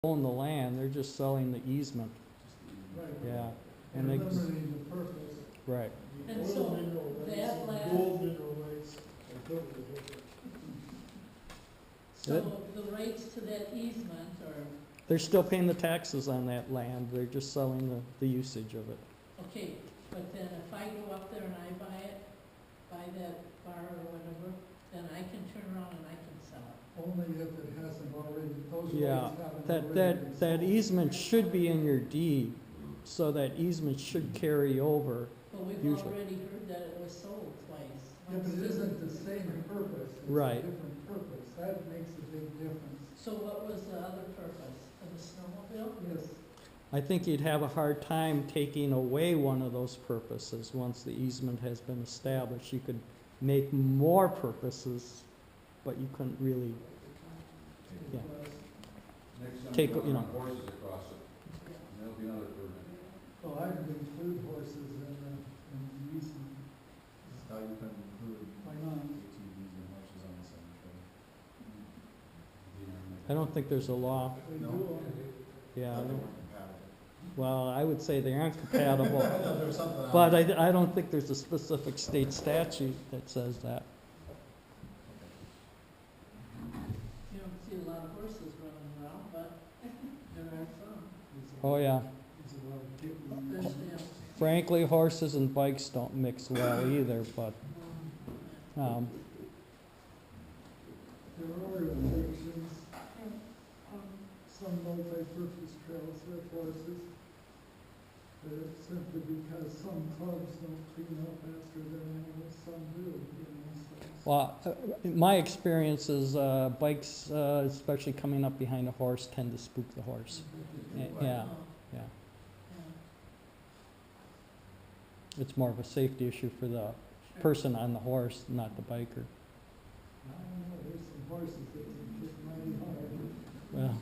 own the land, they're just selling the easement, Right. yeah. And And they, eliminating the purpose. right, The And oil so mineral rights that and land- gold mineral rights are totally different. So the rights to that easement are, they're still paying the taxes on that land, they're just selling the usage of it. okay, but then if I go up there and I buy that bar or whatever, then I can turn around and I can sell it. Only if it hasn't already, those Yeah, rights haven't already been That sold. easement should be in your deed, so that easement should carry over. But we've Usually. already heard that it was sold twice. Yeah, but it isn't the same purpose. It's Right. a different purpose. That makes a big difference. So what was the other purpose? For the snowmobile? Yes, I think you'd have a hard time taking away one of those purposes once the easement has been established. You could make more purposes, but you couldn't really, yeah. Next time Take, you you know. run horses across it, there'll be another permit. well, I would include horses in the easement. How you can include Why not? ATVs and horses on the cemetery? I don't think there's a law, They No. do. yeah. I Thought they don't- weren't compatible. Well, I would say they aren't compatible, I thought there was something on but it. I don't think there's a specific state statute that says that. You don't see a lot of horses running around, but there are some, Oh, yeah. There's a lot of people. especially on. Frankly, horses and bikes don't mix well either, but, There are restrictions, some multi-purpose trails with horses. But it's simply because some clubs don't clean up after their animals, some do, you know, so. well, my experience is bikes, especially coming up behind a horse, tend to spook the horse. Yeah, Oh, yeah. yeah. It's more of a safety issue for the Sure. person on the horse, not the biker. I don't know, there's some horses that can kick mighty hard. Well,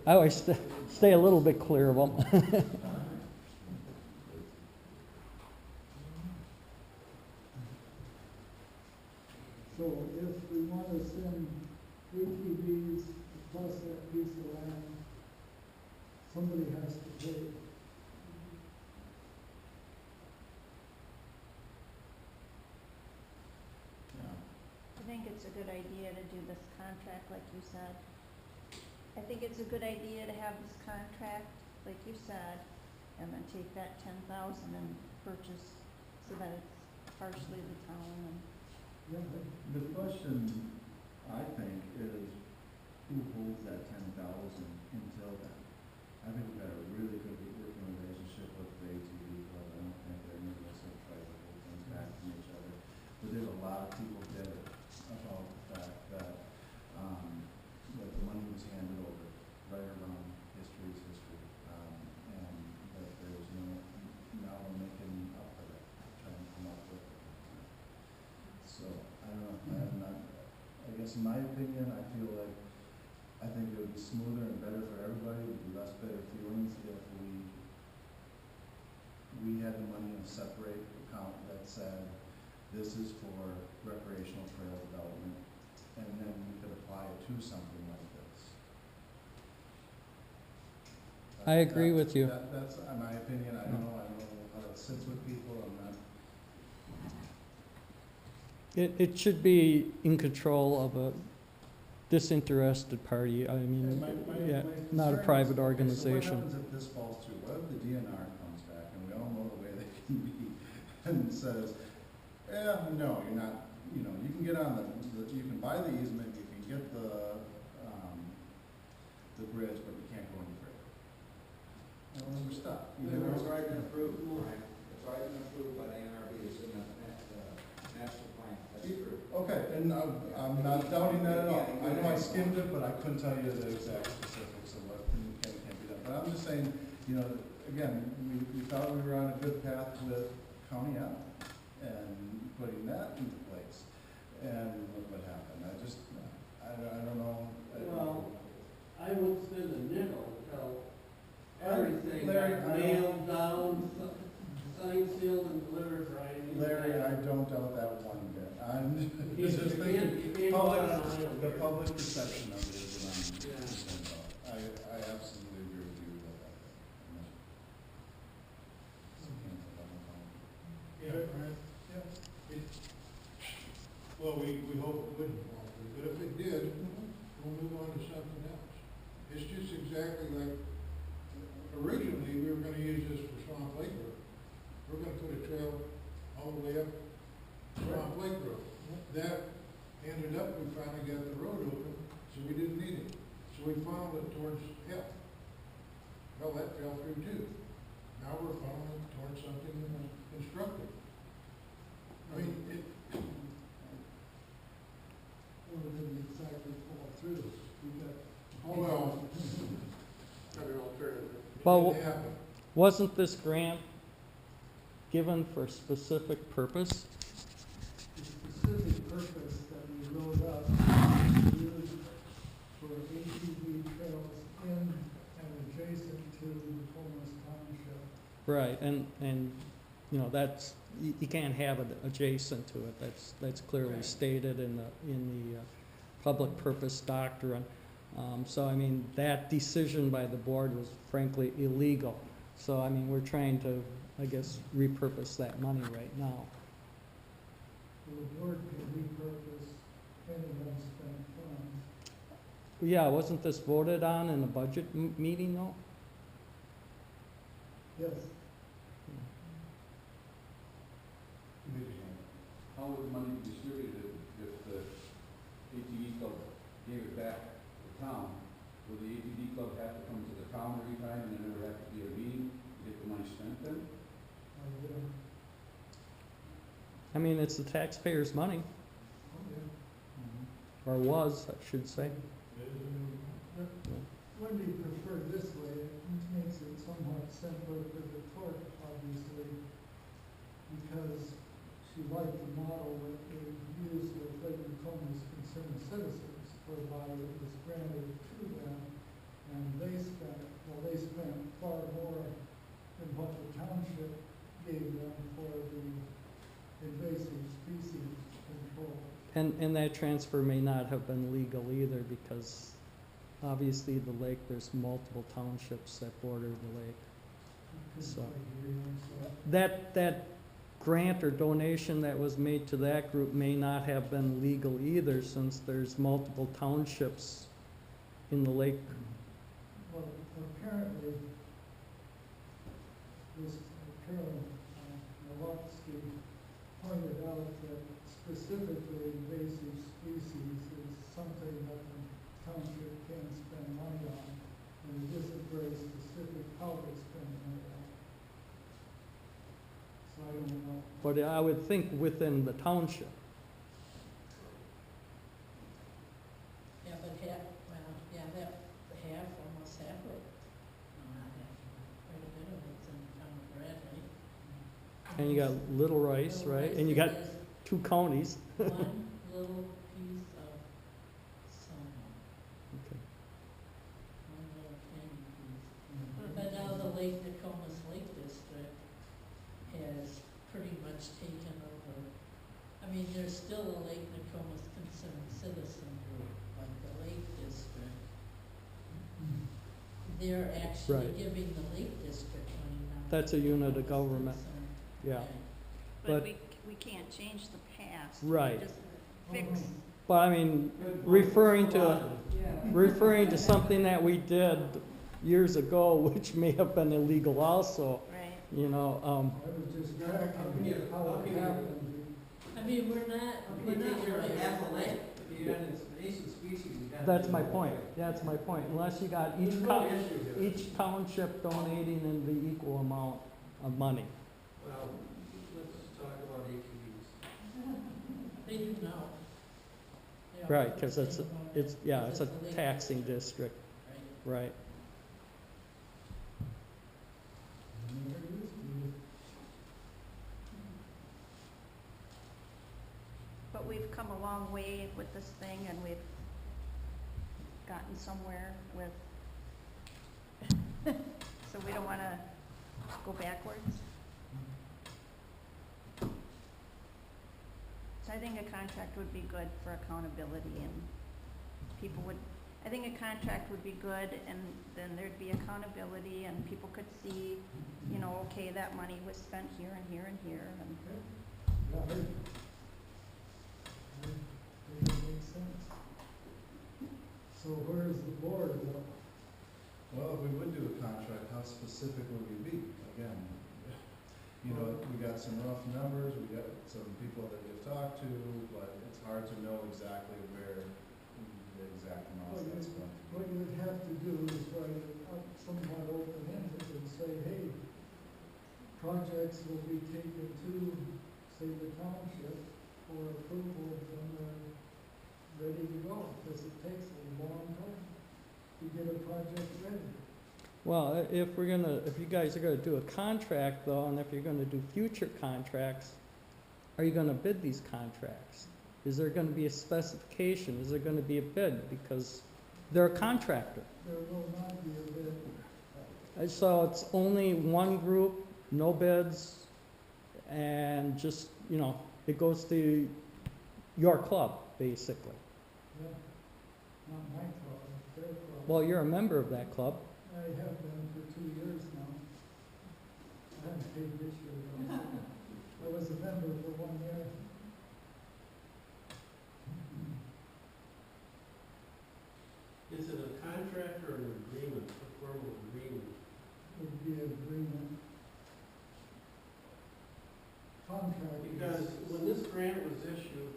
I always stay a little bit clear of them. So if we want to send ATVs across that piece of land, somebody has to pay. Yeah. I think it's a good idea to do this contract, like you said. I think it's a good idea to have this contract, like you said, and then take that 10,000 and purchase so that it's partially the town and. Yeah, The question, I think, is who holds that 10,000 until then? I think we've got a really good working relationship with the ATV club. I don't think they're maybe also try to hold things back from each other. But there's a lot of people bitter about the fact that, that the money was handed over right around history's history. And that there's now making up for that, trying to come up with it. So, I don't know, I'm not, I guess in my opinion, I feel like, I think it would be smoother and better for everybody, it would be less bitter feelings if we had the money in a separate account that said, this is for recreational trail development, and then we could apply it to something like this. I agree with you. That's my opinion, I don't know how it sits with people, I'm not. It should be in control of a disinterested party, I mean, yeah, not a private organization. So what happens if this falls through? What if the DNR comes back, and we all know the way they can be, and says, no, you're not, you can get on you can buy the easement, you can get the bridge, but you can't go any further. And then we're stuck. It's already been approved, right? It's already been approved by the NRB, it's in the master plan. That's true. Okay, and I'm not doubting that at all. I know I skimmed it, but I couldn't tell you the exact specifics of what can't be done. But I'm just saying, again, we thought we were on a good path with County L and putting that into place. And look what happened. I don't know. Well, I would spend a nickel until everything Larry, got nailed down, signed, sealed, and delivered Friday. Larry, I don't doubt that one bit. I'm You just can't- thinking, you can't go out on a limb the here. public perception of it is what I'm Yeah. concerned about. I exactly like, originally, we were gonna use this for Swamp Lake Road. We're gonna put a trail all the way up Swamp Lake Road. That ended up, we finally got the road open, so we didn't need it. So we found it towards F. Well, that fell through too. Now we're following it towards something constructive. I mean, it, Well, it didn't exactly fall through. We got. oh well. Got an alternative. It Well, didn't happen. wasn't this grant given for a specific purpose? The specific purpose that we wrote up was used for ATV trails in and adjacent to Nokomis Township. Right, and, you know, that's, you can't have it adjacent to it, that's clearly Right. stated in the public purpose doctrine. So, I mean, that decision by the board was frankly illegal. So, I mean, we're trying to, I guess, repurpose that money right now. The board can repurpose any unspent funds. Yeah, wasn't this voted on in a budget meeting though? Yes, How would the money be distributed if the ATV club gave it back to the town? Would the ATV club have to come to the town every time and then there would have to be a meeting to get the money spent then? I will. I mean, it's the taxpayers' money, Oh, yeah. or was, I should say. When we prefer this way, it makes it somewhat simpler for the court, obviously, because she liked the model that they used with Lake Nokomis concerned citizens, whereby it was granted to them, and they spent far more than what the township gave them for the invasive species control. And that transfer may not have been legal either, because obviously the lake, there's multiple townships that border the lake. So- That grant or donation that was made to that group may not have been legal either, since there's multiple townships in the lake. Well, apparently, this Carolyn Nowotski pointed out that specifically invasive species is something that the township can spend money on, and it isn't very specific how they spend money on. So I don't know. But I would think within the township. Yeah, but half, well, yeah, that, half, almost half of, no, not half, quite a bit of it's in the town of Bradley. And you got Little Rice, right? And you got two counties. One little piece of sawmill, Okay. one little tiny piece. But now the Lake Nokomis Lake District has pretty much taken over. I mean, there's still a Lake Nokomis Concerned Citizen group, but the Lake District, they're actually Right. giving the Lake District money now. That's a unit of government. Yeah. Right. But- But we can't change the past. We Right. Just fix, But I mean, referring to something that we did years ago, which may have been illegal also, right. you know, I was just tracking how it happened. I mean, we're not really. half a lake, if you got an invasive species, you got. that's my point. That's my point. Unless you got There's no issue here. each township donating in the equal amount of money. Well, let's talk about ATVs. They do now. They are Right, because it's, saying about it's, it, yeah, because it's a the Lake taxing district, Right. right. Never used to. But we've come a long way with this thing, and we've gotten somewhere with, so we don't wanna go backwards. So I think a contract would be good for accountability, and people would, I think a contract would be good, and then there'd be accountability, and people could see, you know, okay, that money was spent here and here and here, and Yeah, I think it makes sense. So where's the board? we would do a contract, how specific would we be? Again, you know, we got some rough numbers, we got some people that we've talked to, but it's hard to know exactly where the exact amount that's going to be. What you would have to do is write it up somewhat open-ended and say, hey, projects will be taken to, say, the township for approval when they're ready to go, because it takes a long time to get a project ready. Well, if you guys are gonna do a contract though, and if you're gonna do future contracts, are you gonna bid these contracts? Is there gonna be a specification? Is there gonna be a bid? Because they're a contractor. There will not be a bid. And so it's only one group, no bids, and just, you know, it goes to your club, basically. Yeah. Not my club, their club. Well, you're a member of that club. I have been for 2 years now. I haven't paid this year though. I was a member for 1 year. Is it a contract or an agreement, a formal agreement? Would be an agreement. Contract. Because when this grant was issued,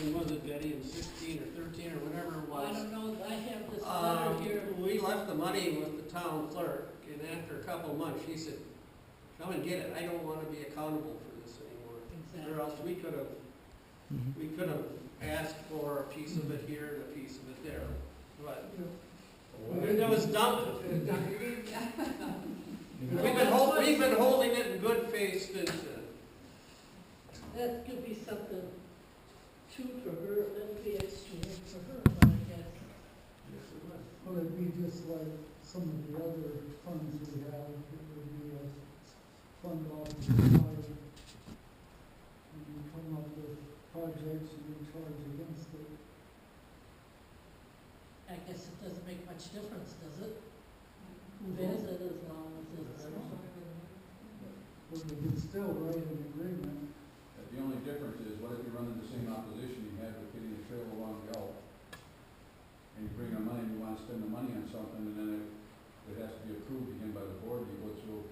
when was it, Betty, in 16 or 13 or whatever it was? I don't know, I have this letter here. We left the money with the town clerk, and after a couple of months, she said, come and get it, I don't wanna be accountable for this anymore. Exactly. Or else we could have asked for a piece of it here and a piece of it there, but it was dumped. We've been holding it in good faith since then. That could be something too for her, that'll be exchange for her, I guess. Yes, it was. Well, it'd be just like some of the other funds we have, it would be a fund off the side. And you come up with projects and you charge against it. I guess it doesn't make much difference, does it? Who has it as long as it's. But we can still write an agreement. The only difference is, what if you run into the same opposition you had with getting a trail along the Elk? And you bring the money, you wanna spend the money on something, and then it has to be approved again by the board, you go through.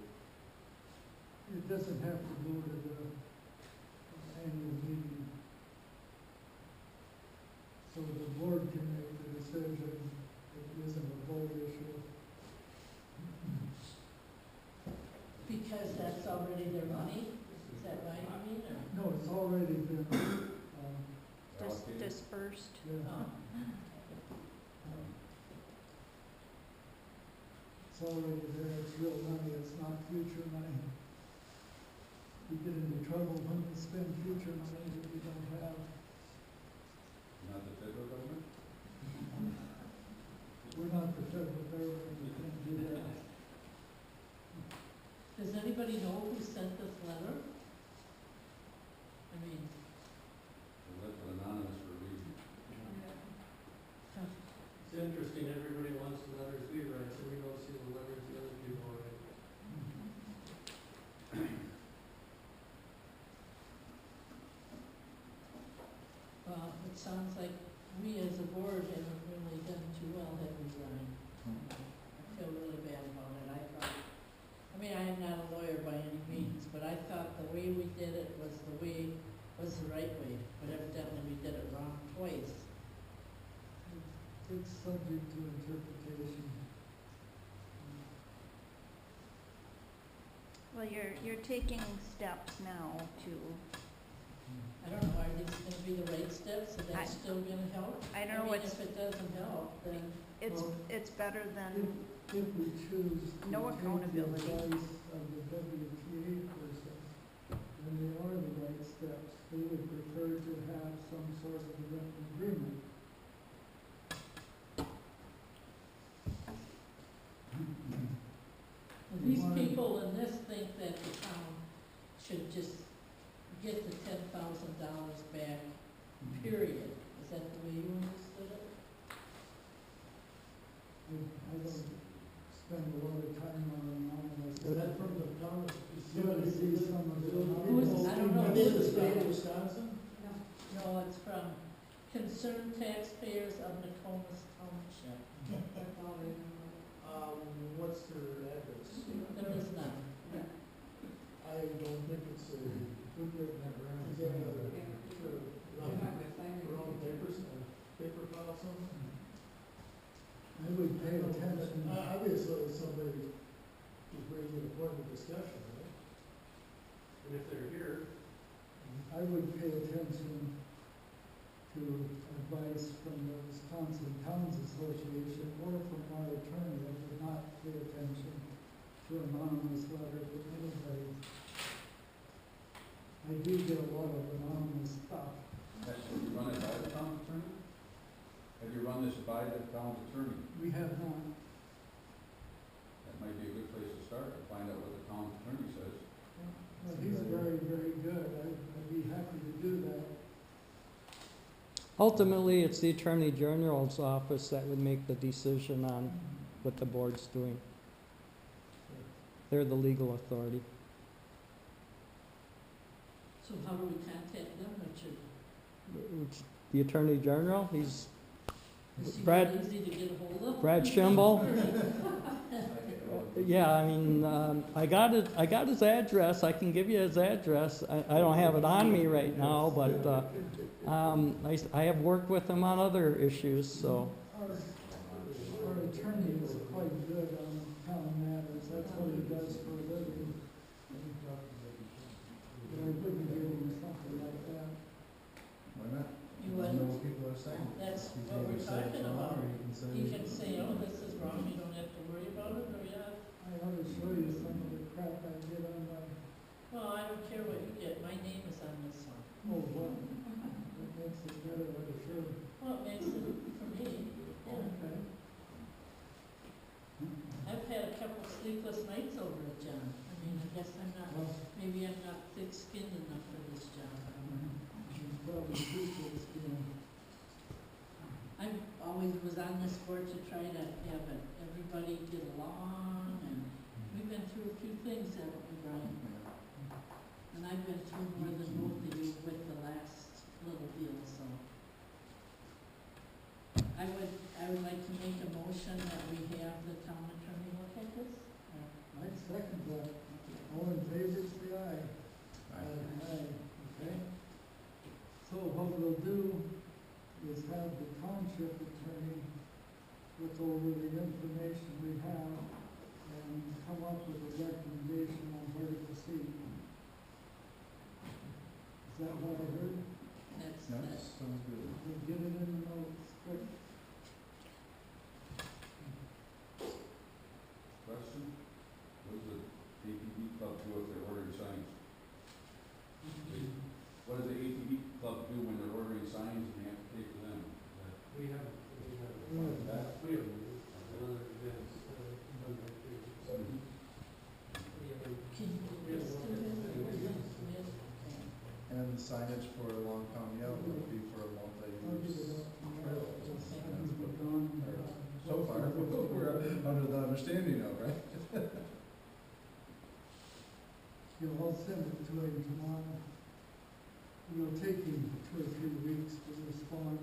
It doesn't have to go to the annual meeting. So the board can make the decision, it isn't a vote issue. Because that's already their money, is that right, I mean, or? No, it's already been, Allocated. Dispersed. yeah. Oh. It's already there, it's real money, it's not future money. We get into trouble when we spend future money that we don't have. Not the federal government? We're not the federal government, we can't do that. Does anybody know who sent this letter? I mean, They left it anonymous for a reason. It's interesting, everybody wants the letters we write, so we don't see the letters the other people write. well, it sounds like we as a board haven't really done too well, have we, Brian? I feel really bad about it, I mean, I am not a lawyer by any means, but I thought the way we did it was the right way, but evidently we did it wrong twice. It's subject to interpretation. Well, you're taking steps now to, I don't know, are these gonna be the right steps, is that still gonna help? I don't know mean, what's, if it doesn't help, then, it's better than, If we choose to No take the accountability. advice of the WTA person, then they are the right steps. They would prefer to have some sort of a written agreement. these people in this think that the town should just get the $10,000 back, period. Is that the way you understood it? I don't spend a lot of time on anonymous. Is that from the town? You ought to see some of the Who's- I don't know who Is this it the is state from. of Wisconsin? No, it's from concerned taxpayers of Nokomis Township. Um, from the Wisconsin Towns Association or from our attorney that would not pay attention to anonymous letters from anybody. I do get a lot of anonymous stuff. Have you run it by the town attorney? Have you run this by the town attorney? We have not. That might be a good place to start, to find out what the town attorney says. Well, he's very, very good. I'd be happy to do that. Ultimately, it's the Attorney General's office that would make the decision on what the board's doing. They're the legal authority. So how do we contact them, Richard? It's the Attorney General, he's Is he Brad- easy to get a hold of? Brad Schimble. Yeah, I mean, I got his address, I can give you his address. I don't have it on me right now, but, I have worked with him on other issues, so. Our attorney is quite good on town matters. That's what he does for a living. But I wouldn't give him something like that. Why not? You Let would? know what people are saying. That's You what can we're say it's talking wrong, about. or you can say. You can say, oh, this is wrong, you don't have to worry about it, or yeah. I ought to show you some of the crap I get on my, Well, I don't care what you get, my name is on this one. oh, well, that makes it better, I'm sure. Well, it makes it for me, yeah. Okay. I've had a couple sleepless nights over it, John. I mean, I guess I'm not, Well, maybe I'm not thick-skinned enough for this job. I don't know. you probably should get this, you know. I always was on this board to try to have it, everybody get along, and we've been through a few things, haven't we, Brian? And I've been through more than both of you with the last little deal, so. I would like to make a motion that we have the town attorney look at this. I'd second that. All in favor, say aye. Aye. Okay. So what we'll do is have the township attorney look over the information we have and come up with a recommendation on where to proceed. Is that what I heard? That's, Yes, sounds good. We'll get it in the notes quick. Question? What does the ATV club do if they're ordering signs? What does the ATV club do when they're ordering signs and they have to pay for them? We have, That? we have, other events, can you put this to him? And the signage for Long County Out would be for a I'll give multi-use. it up tomorrow. Just haven't begun, So far, we're under the understanding of, right? You'll all send it to him tomorrow. It'll take him 2 or 3 weeks to respond.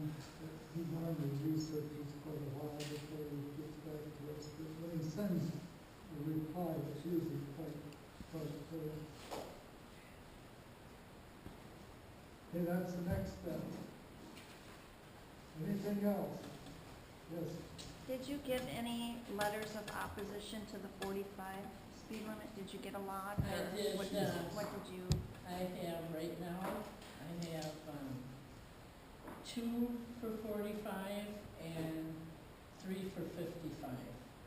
He normally researches quite a while before he gets back to us. But when he sends a reply, it's usually quite clear. Okay, that's the next step. Anything else? Yes. Did you get any letters of opposition to the 45 speed limit? Did you get a lot? I or did, what what did you? I have right now, I have, 2 for 45 and 3 for 55.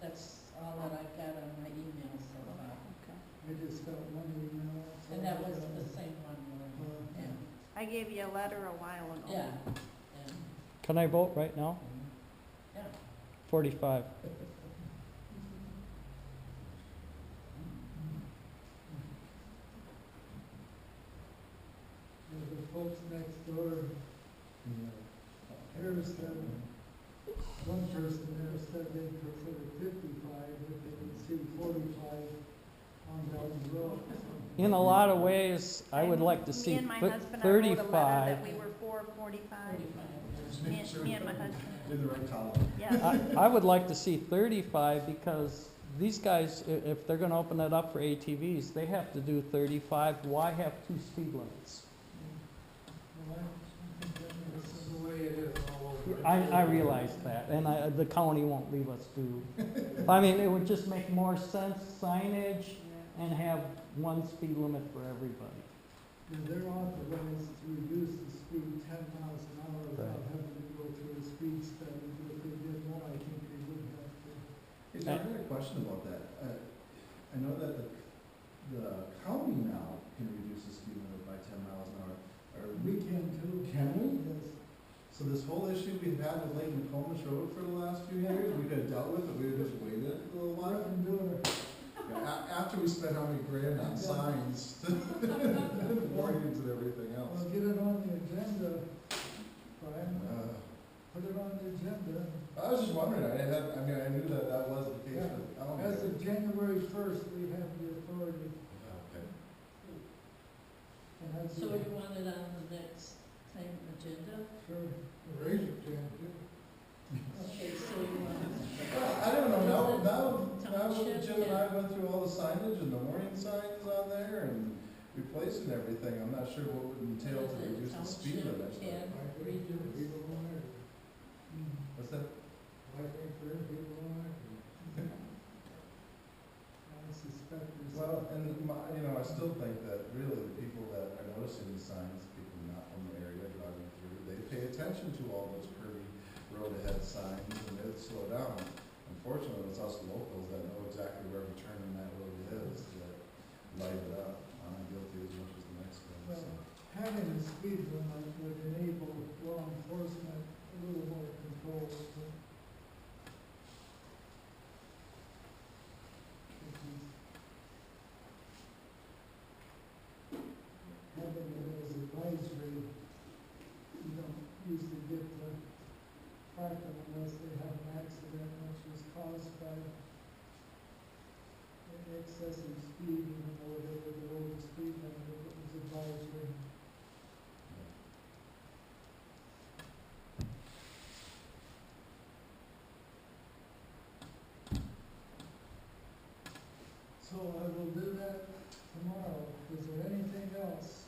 That's all that I've got on my email so far. Okay. I just got one email. so And that I was got- the same one, Lauren. Yeah, I gave you a letter a while ago. yeah, yeah, Can I vote right now? yeah. 45. The folks next door, Harris said, one person there said they'd prefer 55 if they could see 45 on down the road. In a lot of ways, I would like to see Me and my husband, I wrote a letter 35. that we were for 45. Me and my husband, In the right column. yes. I would like to see 35 because these guys, if they're gonna open it up for ATVs, they have to do 35. Why have 2 speed limits? Well, I think that this makes is the way it is all over. I realize that, and the county won't leave us do. I mean, it would just make more sense, signage, and have 1 speed limit for everybody. And they're authorized to reduce the speed 10 miles an hour without Right. having to go through a speed speed study, but if they did more, I think they would have to. Hey, so I had a question about that. I know that the county now can reduce the speed limit by 10 miles an hour. We can too. Can we? Yes. So this whole issue we've had with Lake Nokomis Road for the last few years, we could have dealt with it, we would have just waited a little What I while. can do it. After we spent how many grand on signs, warnings and everything else. Well, get it on the agenda, Brian, Uh, put it on the agenda. I was just wondering, I knew that that was the case for the county. As of January first, we have the authority, Okay. and that's. So you want it on the next time agenda? Sure. Raise it ten, too. Okay, so you want, Well, I don't know, now Township, Jim and I yeah. went through all the signage and the warning signs on there and replacing everything, I'm not sure what would entail to reduce the speed limit. Township can I think reduce. people don't like it. What's that? I think there are people don't like it. I suspect there's. Well, and I still think that really the people that are noticing the signs, people not from the area driving through, they pay attention to all those curvy road ahead signs and they'd slow down. Unfortunately, it's us locals that know exactly where to turn in that road is that light it up. I'm guilty as much as the next one, so. Having a speed limit would enable law enforcement a little more control. Having it as advisory, you don't usually get to park them unless they have an accident which is caused by excessive speed, or whatever the old speed limit, if it was advisory. So I will do that tomorrow. Is there anything else?